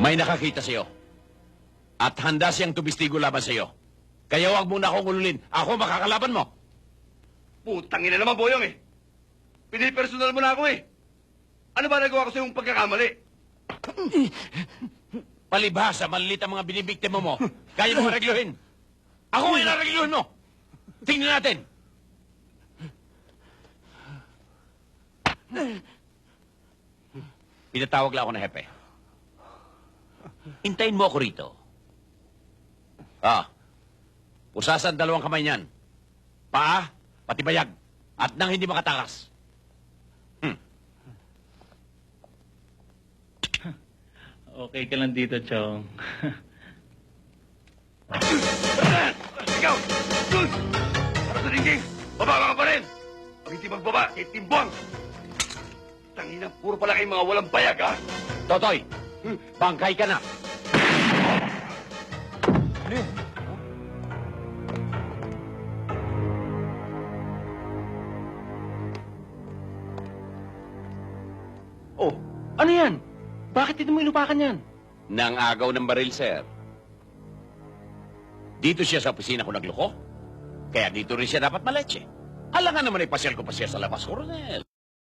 May nakakita sa'yo. At handa siyang tubistigo laban sa'yo. Kaya huwag mo na akong ululin. Ako makakalaban mo. Putang ina naman, Boyong eh. Pinipersonal mo na ako eh. Ano ba nagawa ko sa iyong pagkakamali? Palibhasa, malilit ang mga binibiktima mo. Kaya mo aregluhin. Ako ngayon aregluhin mo. Tingnan natin. Pinatawag lang ako ng hepe. Hintayin mo ako rito. Pusasan dalawang kamay niyan. Paa, pati bayag. At nang hindi makatakas. Okay ka lang dito, Chong. Ikaw! Dun! Para sa dingding! Bababa ka pa rin! Pag hindi magbaba, itimbang! Tangina, puro pala kayong mga walang bayag, ha? Totoy, bangkay ka na. Oh, ano yan? Bakit hindi mo inupakan yan? Nang agaw ng baril, sir. Dito siya sa opisina ko nagloko. Kaya dito rin siya dapat maletse. Alangan naman ay pasyal ko pa siya sa labas, Coronel.